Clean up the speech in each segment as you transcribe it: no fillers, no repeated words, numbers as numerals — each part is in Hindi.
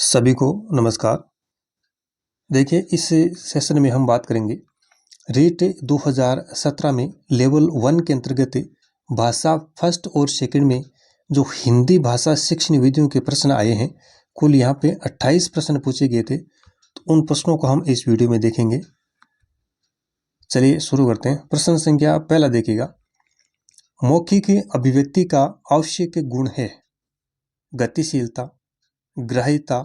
सभी को नमस्कार। देखिए, इस सेशन में हम बात करेंगे रीट 2017 में लेवल 1 के अंतर्गत भाषा फर्स्ट और सेकंड में जो हिंदी भाषा शिक्षण विधियों के प्रश्न आए हैं। कुल यहाँ पे 28 प्रश्न पूछे गए थे, तो उन प्रश्नों को हम इस वीडियो में देखेंगे। चलिए शुरू करते हैं। प्रश्न संख्या पहला देखिएगा। मौखिक अभिव्यक्ति का आवश्यक गुण है गतिशीलता, ग्राह्यता,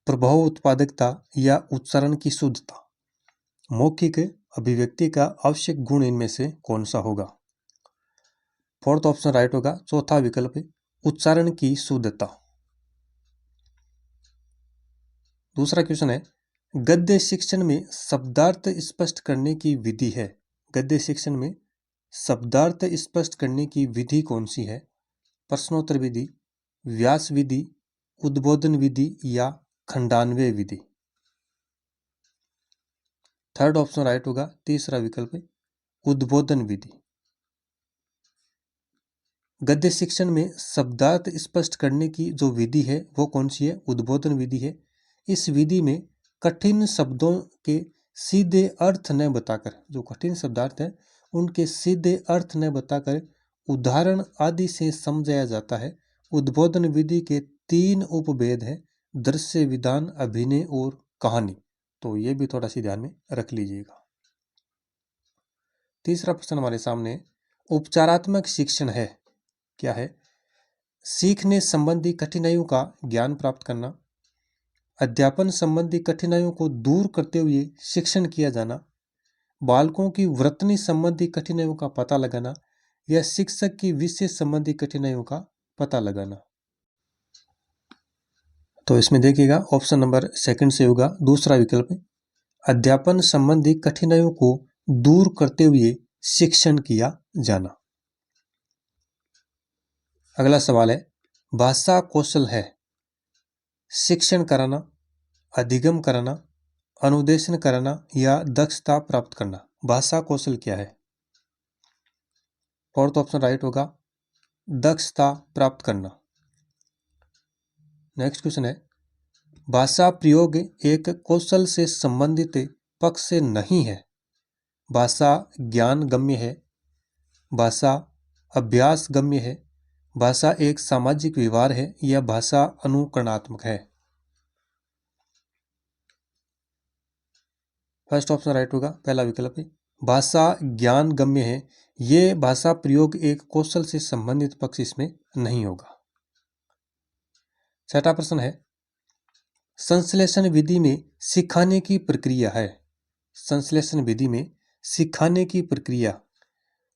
प्रभाव उत्पादकता या उच्चारण की शुद्धता। मौखिक अभिव्यक्ति का आवश्यक गुण इनमें से कौन सा होगा? फोर्थ ऑप्शन राइट होगा। चौथा विकल्प उच्चारण की शुद्धता। दूसरा क्वेश्चन है, गद्य शिक्षण में शब्दार्थ स्पष्ट करने की विधि है। गद्य शिक्षण में शब्दार्थ स्पष्ट करने की विधि कौन सी है? प्रश्नोत्तर विधि, व्यास विधि, उद्बोधन विधि या खंडान्वय विधि। थर्ड ऑप्शन राइट होगा। तीसरा विकल्प उद्बोधन विधि। गद्य शिक्षण में शब्दार्थ स्पष्ट करने की जो विधि है वो कौन सी है? उद्बोधन विधि है। इस विधि में कठिन शब्दों के सीधे अर्थ न बताकर, जो कठिन शब्दार्थ है उनके सीधे अर्थ न बताकर उदाहरण आदि से समझाया जाता है। उद्बोधन विधि के 3 उपभेद है, दृश्य, विधान, अभिनय और कहानी। तो ये भी थोड़ा सी ध्यान में रख लीजिएगा। तीसरा प्रश्न हमारे सामने, उपचारात्मक शिक्षण है क्या है? सीखने संबंधी कठिनाइयों का ज्ञान प्राप्त करना, अध्यापन संबंधी कठिनाइयों को दूर करते हुए शिक्षण किया जाना, बालकों की वर्तनी संबंधी कठिनाइयों का पता लगाना या शिक्षक की विषय संबंधी कठिनाइयों का पता लगाना। तो इसमें देखिएगा ऑप्शन नंबर सेकंड से होगा दूसरा विकल्प, अध्यापन संबंधी कठिनाइयों को दूर करते हुए शिक्षण किया जाना। अगला सवाल है, भाषा कौशल है शिक्षण कराना, अधिगम कराना, अनुदेशन कराना या दक्षता प्राप्त करना। भाषा कौशल क्या है? फोर्थ ऑप्शन राइट होगा, दक्षता प्राप्त करना। नेक्स्ट क्वेश्चन है, भाषा प्रयोग एक कौशल से संबंधित पक्ष से नहीं है। भाषा ज्ञान गम्य है, भाषा अभ्यास गम्य है, भाषा एक सामाजिक व्यवहार है या भाषा अनुकरणात्मक है। फर्स्ट ऑप्शन राइट होगा, पहला विकल्प है। भाषा ज्ञान गम्य है, ये भाषा प्रयोग एक कौशल से संबंधित पक्ष इसमें नहीं होगा। छठा प्रश्न है, संश्लेषण विधि में सिखाने की प्रक्रिया है। संश्लेषण विधि में सिखाने की प्रक्रिया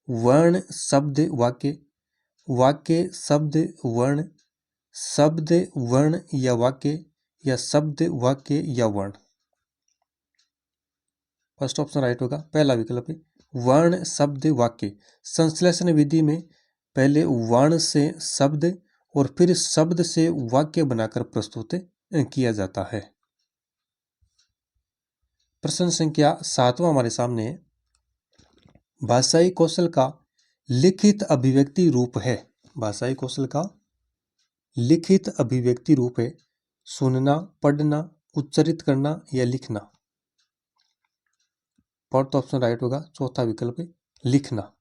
वर्ण शब्द वाक्य, वाक्य शब्द वर्ण, शब्द वर्ण या वाक्य या शब्द वाक्य या वर्ण। फर्स्ट ऑप्शन राइट होगा, पहला विकल्प है वर्ण शब्द वाक्य। संश्लेषण विधि में पहले वर्ण से शब्द और फिर शब्द से वाक्य बनाकर प्रस्तुत किया जाता है। प्रश्न संख्या 7वां हमारे सामने, भाषाई कौशल का लिखित अभिव्यक्ति रूप है। भाषाई कौशल का लिखित अभिव्यक्ति रूप है सुनना, पढ़ना, उच्चारित करना या लिखना। फोर्थ ऑप्शन राइट होगा, चौथा विकल्प है लिखना।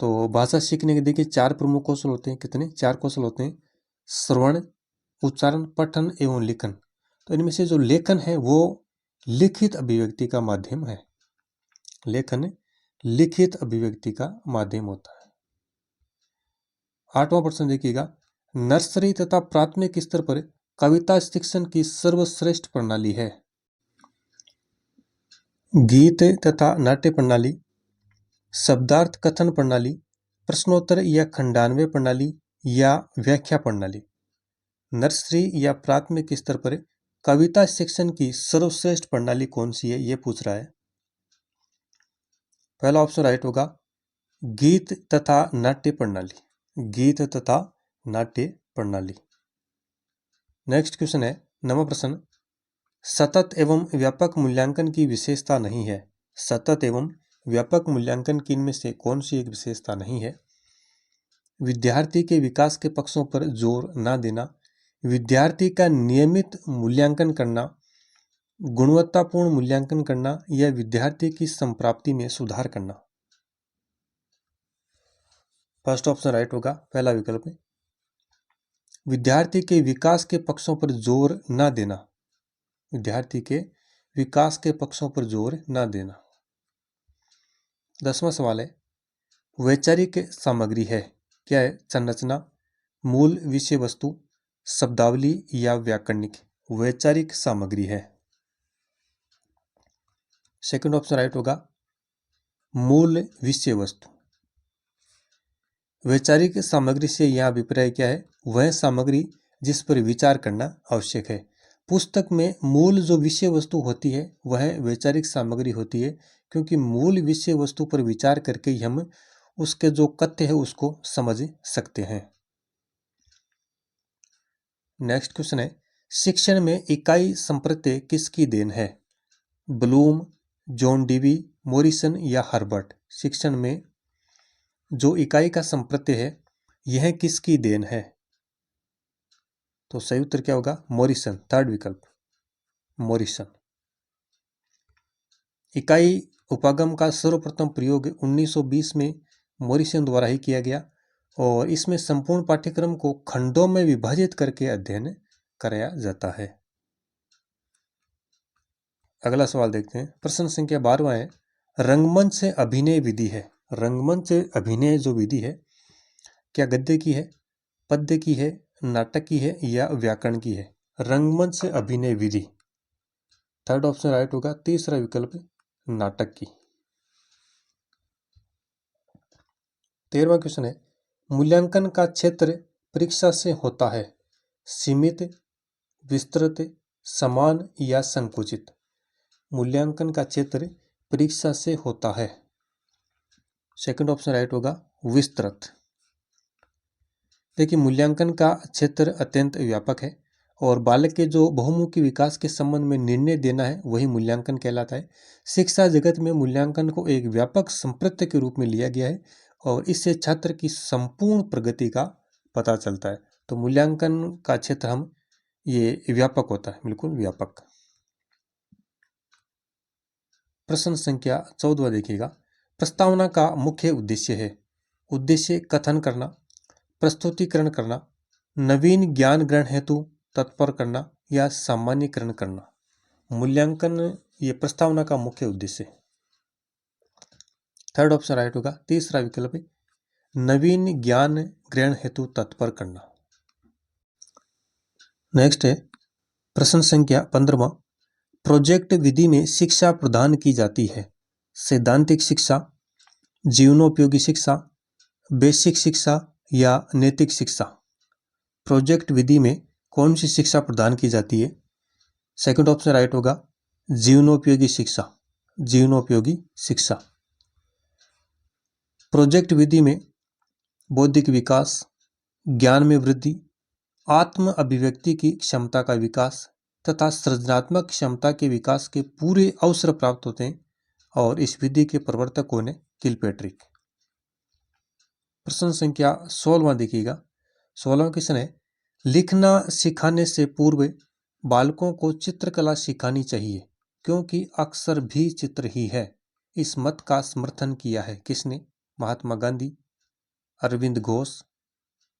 तो भाषा सीखने के देखिए 4 प्रमुख कौशल होते हैं। कितने? 4 कौशल होते हैं, श्रवण, उच्चारण, पठन एवं लेखन। तो इनमें से जो लेखन है वो लिखित अभिव्यक्ति का माध्यम है। लेखन लिखित अभिव्यक्ति का माध्यम होता है। 8वां प्रश्न देखिएगा, नर्सरी तथा प्राथमिक स्तर पर कविता शिक्षण की सर्वश्रेष्ठ प्रणाली है। गीत तथा नाट्य प्रणाली, शब्दार्थ कथन प्रणाली, प्रश्नोत्तर या खंडान्वय प्रणाली या व्याख्या प्रणाली। नर्सरी या प्राथमिक स्तर पर कविता शिक्षण की सर्वश्रेष्ठ प्रणाली कौन सी है, ये पूछ रहा है। पहला ऑप्शन राइट होगा, गीत तथा नाट्य प्रणाली। गीत तथा नाट्य प्रणाली। नेक्स्ट क्वेश्चन है 9वां प्रश्न, सतत एवं व्यापक मूल्यांकन की विशेषता नहीं है। सतत एवं व्यापक मूल्यांकन की इनमें से कौन सी एक विशेषता नहीं है? विद्यार्थी के विकास के पक्षों पर जोर न देना, विद्यार्थी का नियमित मूल्यांकन करना, गुणवत्तापूर्ण मूल्यांकन करना या विद्यार्थी की संप्राप्ति में सुधार करना। फर्स्ट ऑप्शन राइट होगा, पहला विकल्प है। विद्यार्थी के विकास के पक्षों पर जोर न देना, विद्यार्थी के विकास के पक्षों पर जोर न देना। 10वां सवाल है, वैचारिक सामग्री है, क्या है? संरचना, मूल विषय वस्तु, शब्दावली या व्याकरणिक। वैचारिक सामग्री है। सेकंड ऑप्शन राइट होगा, मूल विषय वस्तु। वैचारिक सामग्री से यह अभिप्राय क्या है? वह सामग्री जिस पर विचार करना आवश्यक है। पुस्तक में मूल जो विषय वस्तु होती है वह वैचारिक सामग्री होती है, क्योंकि मूल विषय वस्तु पर विचार करके ही हम उसके जो कथ्य है उसको समझ सकते हैं। नेक्स्ट क्वेश्चन है, शिक्षण में इकाई संप्रत्यय किसकी देन है? ब्लूम, जॉन डीवी, मॉरिसन या हर्बर्ट। शिक्षण में जो इकाई का संप्रत्यय है यह किसकी देन है? तो सही उत्तर क्या होगा? मॉरिसन, थर्ड विकल्प, मॉरिसन। इकाई उपागम का सर्वप्रथम प्रयोग 1920 में मॉरिसन द्वारा ही किया गया और इसमें संपूर्ण पाठ्यक्रम को खंडों में विभाजित करके अध्ययन कराया जाता है। अगला सवाल देखते हैं, प्रश्न संख्या 12वां है, रंगमंच से अभिनय विधि है। रंगमंच से अभिनय जो विधि है क्या गद्य की है, पद्य की है, नाटक की है या व्याकरण की है? रंगमंच से अभिनय विधि, थर्ड ऑप्शन राइट होगा, तीसरा विकल्प नाटक की। 13वां क्वेश्चन है, मूल्यांकन का क्षेत्र परीक्षा से होता है सीमित, विस्तृत, समान या संकुचित? मूल्यांकन का क्षेत्र परीक्षा से होता है, सेकंड ऑप्शन राइट होगा, विस्तृत। देखिए, मूल्यांकन का क्षेत्र अत्यंत व्यापक है और बालक के जो बहुमुखी विकास के संबंध में निर्णय देना है वही मूल्यांकन कहलाता है। शिक्षा जगत में मूल्यांकन को एक व्यापक संप्रत्यय के रूप में लिया गया है और इससे छात्र की संपूर्ण प्रगति का पता चलता है। तो मूल्यांकन का क्षेत्र हम ये व्यापक होता है, बिल्कुल व्यापक। प्रश्न संख्या 14 देखिएगा, प्रस्तावना का मुख्य उद्देश्य है। उद्देश्य कथन करना, प्रस्तुतिकरण करना, नवीन ज्ञान ग्रहण हेतु तत्पर करना या सामान्यीकरण करना। मूल्यांकन ये प्रस्तावना का मुख्य उद्देश्य है, थर्ड ऑप्शन राइट होगा, तीसरा विकल्प है नवीन ज्ञान ग्रहण हेतु तत्पर करना। नेक्स्ट है प्रश्न संख्या 15वां, प्रोजेक्ट विधि में शिक्षा प्रदान की जाती है सैद्धांतिक शिक्षा, जीवनोपयोगी शिक्षा, बेसिक शिक्षा या नैतिक शिक्षा। प्रोजेक्ट विधि में कौन सी शिक्षा प्रदान की जाती है? सेकंड ऑप्शन राइट होगा, जीवनोपयोगी शिक्षा, जीवनोपयोगी शिक्षा। प्रोजेक्ट विधि में बौद्धिक विकास, ज्ञान में वृद्धि, आत्म अभिव्यक्ति की क्षमता का विकास तथा सृजनात्मक क्षमता के विकास के पूरे अवसर प्राप्त होते हैं और इस विधि के प्रवर्तक कौन है? किलपैट्रिक। प्रश्न संख्या 16वां देखिएगा, 16वां क्वेश्चन है, लिखना सिखाने से पूर्व बालकों को चित्रकला सिखानी चाहिए क्योंकि अक्षर भी चित्र ही है। इस मत का समर्थन किया है किसने? महात्मा गांधी, अरविंद घोष,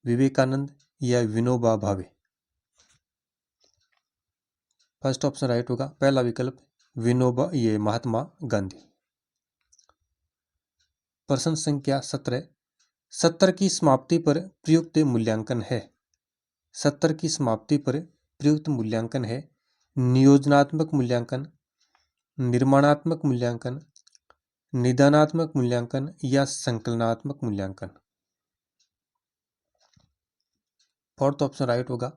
विवेकानंद या Vinoba Bhave. First option right होगा, पहला विकल्प विनोबा, ये महात्मा गांधी। प्रश्न संख्या 17, 70 की समाप्ति पर प्रयुक्त मूल्यांकन है। 70 की समाप्ति पर प्रयुक्त मूल्यांकन है नियोजनात्मक मूल्यांकन, निर्माणात्मक मूल्यांकन, निदानात्मक मूल्यांकन या संकलनात्मक मूल्यांकन। फोर्थ ऑप्शन राइट होगा,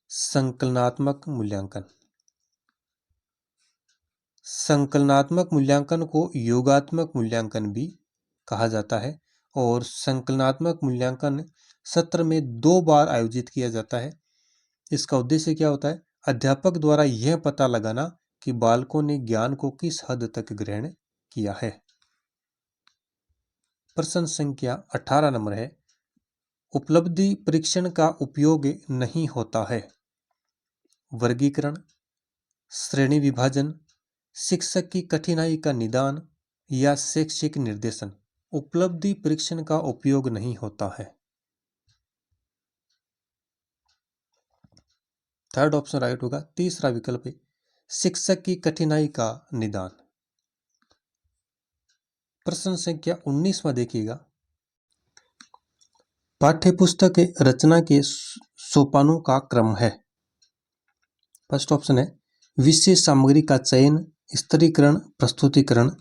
संकलनात्मक मूल्यांकन। संकलनात्मक मूल्यांकन को योगात्मक मूल्यांकन भी कहा जाता है और संकलनात्मक मूल्यांकन सत्र में 2 बार आयोजित किया जाता है। इसका उद्देश्य क्या होता है? अध्यापक द्वारा यह पता लगाना कि बालकों ने ज्ञान को किस हद तक ग्रहण किया है। प्रश्न संख्या 18 नंबर है, उपलब्धि परीक्षण का उपयोग नहीं होता है। वर्गीकरण, श्रेणी विभाजन, शिक्षक की कठिनाई का निदान या शैक्षिक निर्देशन। उपलब्धि परीक्षण का उपयोग नहीं होता है। थर्ड ऑप्शन राइट होगा। तीसरा विकल्प है शिक्षक की कठिनाई का निदान। प्रश्न संख्या 19वां देखिएगा। पाठ्यपुस्तक रचना के सोपानों का क्रम है। फर्स्ट ऑप्शन है विषय सामग्री का चयन, स्तरीकरण, प्रस्तुतिकरण।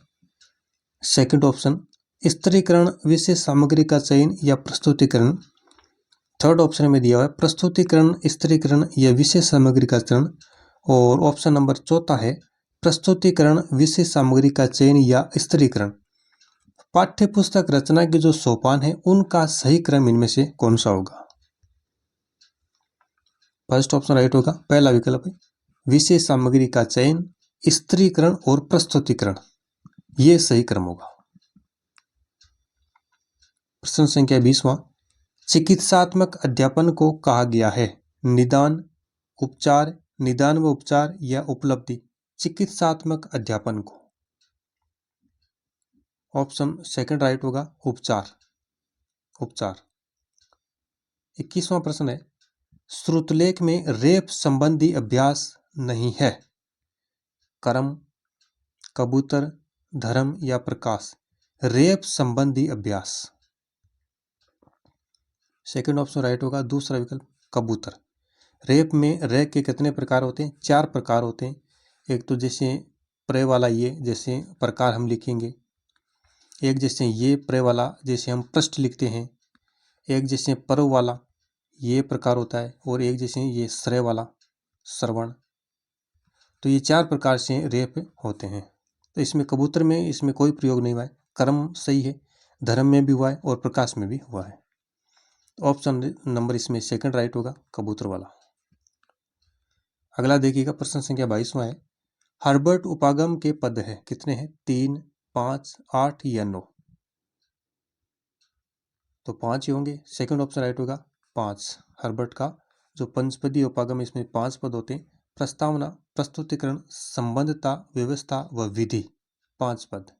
सेकंड ऑप्शन स्तरीकरण, विषय सामग्री का चयन या प्रस्तुतिकरण। थर्ड ऑप्शन में दिया हुआ है प्रस्तुतिकरण, स्तरीकरण या विषय सामग्री का चयन। और ऑप्शन नंबर चौथा है प्रस्तुतिकरण, विषय सामग्री का चयन या स्तरीकरण। पाठ्यपुस्तक रचना के जो सोपान है उनका सही क्रम इनमें से कौन सा होगा? फर्स्ट ऑप्शन राइट होगा। पहला विकल्प है विषय सामग्री का चयन, स्तरीकरण और प्रस्तुतिकरण, ये सही क्रम होगा। प्रश्न संख्या 20वां। चिकित्सात्मक अध्यापन को कहा गया है निदान, उपचार, निदान व उपचार या उपलब्धि। चिकित्सात्मक अध्यापन को ऑप्शन सेकंड राइट होगा, उपचार। उपचार। 21वां प्रश्न है श्रुतलेख में रेप संबंधी अभ्यास नहीं है। कर्म, कबूतर, धर्म या प्रकाश। रेप संबंधी अभ्यास। सेकंड ऑप्शन राइट होगा, दूसरा विकल्प कबूतर। रेप में रे के कितने प्रकार होते हैं? 4 प्रकार होते हैं। एक तो जैसे प्रे वाला ये जैसे प्रकार हम लिखेंगे, एक जैसे ये प्रे वाला जैसे हम पृष्ठ लिखते हैं, एक जैसे पर्व वाला ये प्रकार होता है, और एक जैसे ये श्रेय वाला श्रवण। तो ये 4 प्रकार से रेप होते हैं। तो इसमें कबूतर में इसमें कोई प्रयोग नहीं हुआ है। कर्म सही है, धर्म में भी हुआ है और प्रकाश में भी हुआ है। ऑप्शन नंबर इसमें सेकंड राइट होगा, कबूतर वाला। अगला देखिएगा, प्रश्न संख्या 22वां है हर्बर्ट उपागम के पद है कितने हैं? 3, 5, 8 या 9? तो 5 ही होंगे। सेकंड ऑप्शन राइट होगा 5। हर्बर्ट का जो पंचपदी उपागम इसमें 5 पद होते हैं। प्रस्तावना, प्रस्तुतिकरण, संबंधता, व्यवस्था व विधि, 5 पद।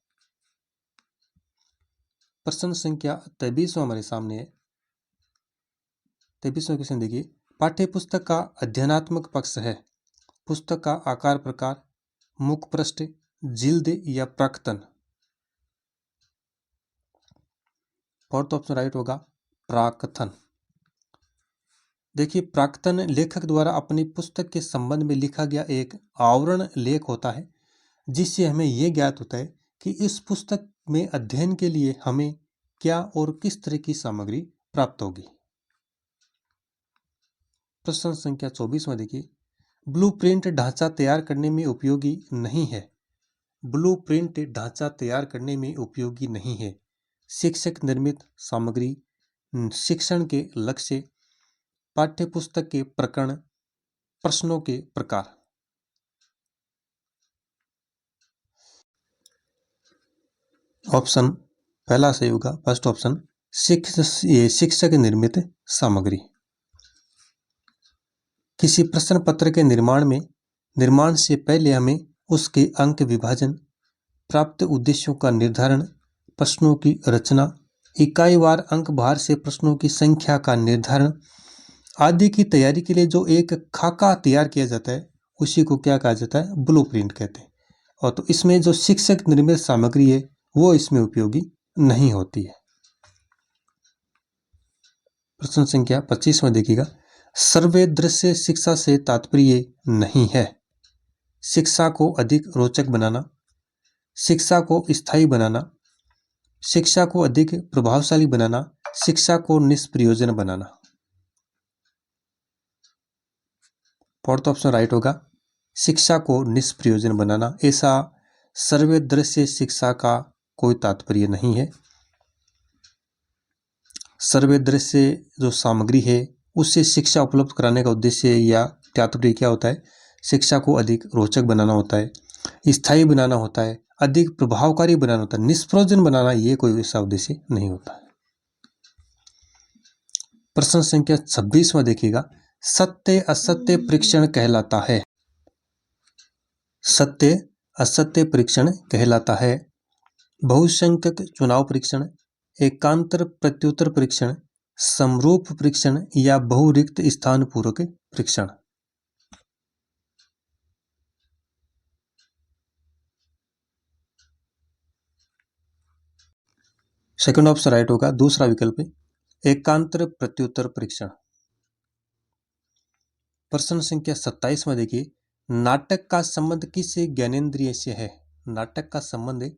प्रश्न संख्या 23वां हमारे सामने है। 23वां क्वेश्चन देखिए, पाठ्य पुस्तक का अध्ययनात्मक पक्ष है। पुस्तक का आकार प्रकार, मुख पृष्ठ, जिल्द या प्राक्तन। फोर्थ ऑप्शन राइट होगा, प्राक्तन। देखिए, प्राक्तन लेखक द्वारा अपनी पुस्तक के संबंध में लिखा गया एक आवरण लेख होता है, जिससे हमें यह ज्ञात होता है कि इस पुस्तक में अध्ययन के लिए हमें क्या और किस तरह की सामग्री प्राप्त होगी। प्रश्न संख्या 24वां देखिए, ब्लूप्रिंट ढांचा तैयार करने में उपयोगी नहीं है। ब्लूप्रिंट ढांचा तैयार करने में उपयोगी नहीं है। शिक्षक निर्मित सामग्री, शिक्षण के लक्ष्य, पाठ्यपुस्तक के प्रकरण, प्रश्नों के प्रकार। ऑप्शन पहला सही होगा, फर्स्ट ऑप्शन शिक्षक निर्मित सामग्री। किसी प्रश्न पत्र के निर्माण से पहले हमें उसके अंक विभाजन, प्राप्त उद्देश्यों का निर्धारण, प्रश्नों की रचना, इकाईवार अंक भार से प्रश्नों की संख्या का निर्धारण आदि की तैयारी के लिए जो एक खाका तैयार किया जाता है उसी को क्या कहा जाता है? ब्लूप्रिंट कहते हैं। और तो इसमें जो शिक्षक निर्मित सामग्री है वो इसमें उपयोगी नहीं होती है। प्रश्न संख्या 25वां देखिएगा, सर्वे दृश्य शिक्षा से तात्पर्य नहीं है। शिक्षा को अधिक रोचक बनाना, शिक्षा को स्थायी बनाना, शिक्षा को अधिक प्रभावशाली बनाना, शिक्षा को निष्प्रयोजन बनाना। फोर्थ ऑप्शन राइट होगा, शिक्षा को निष्प्रयोजन बनाना। ऐसा सर्वे दृश्य शिक्षा का कोई तात्पर्य नहीं है। सर्वे दृश्य जो सामग्री है उससे शिक्षा उपलब्ध कराने का उद्देश्य या तात्पर्य क्या होता है? शिक्षा को अधिक रोचक बनाना होता है, स्थायी बनाना होता है, अधिक प्रभावकारी बनाना होता है। निष्प्रयोजन बनाना ये कोई ऐसा उद्देश्य नहीं होता है। प्रश्न संख्या 26वां देखिएगा, सत्य असत्य परीक्षण कहलाता है। सत्य असत्य परीक्षण कहलाता है बहुसंख्यक चुनाव परीक्षण, एकांतर प्रत्युत्तर परीक्षण, समरूप परीक्षण या बहुरिक्त स्थान पूरक परीक्षण। सेकंड ऑप्शन राइट होगा, दूसरा विकल्प एकांतर प्रत्युत्तर परीक्षण। प्रश्न संख्या 27वां देखिए, नाटक का संबंध किस ज्ञानेंद्रिय से है? नाटक का संबंध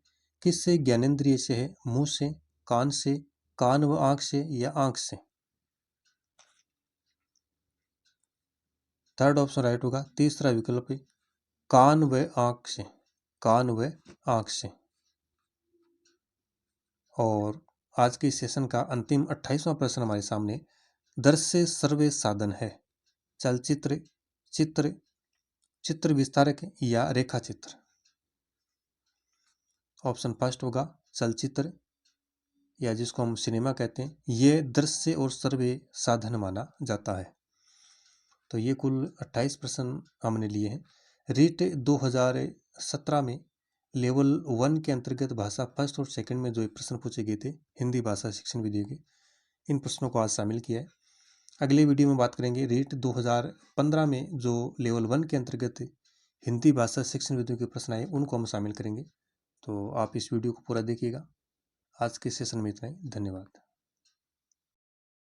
किस ज्ञानेंद्रिय से है? मुंह से, कान से, कान व आंख से या आंख से? थर्ड ऑप्शन राइट होगा, तीसरा विकल्प कान व आंख से, कान व आंख से। और आज के सेशन का अंतिम 28वां प्रश्न हमारे सामने, दृश्य सर्वे साधन है चलचित्र, चित्र, चित्र विस्तारक या रेखा चित्र? ऑप्शन फर्स्ट होगा चलचित्र, या जिसको हम सिनेमा कहते हैं, ये दृश्य और सर्वे साधन माना जाता है। तो ये कुल 28 प्रश्न हमने लिए हैं। रीट 2017 में लेवल 1 के अंतर्गत भाषा फर्स्ट और सेकंड में जो प्रश्न पूछे गए थे हिंदी भाषा शिक्षण विधियों के, इन प्रश्नों को आज शामिल किया है। अगले वीडियो में बात करेंगे रीट 2015 में जो लेवल 1 के अंतर्गत हिंदी भाषा शिक्षण विधियों के प्रश्न आए उनको हम शामिल करेंगे। तो आप इस वीडियो को पूरा देखिएगा। आज के सेशन में इतना ही, धन्यवाद।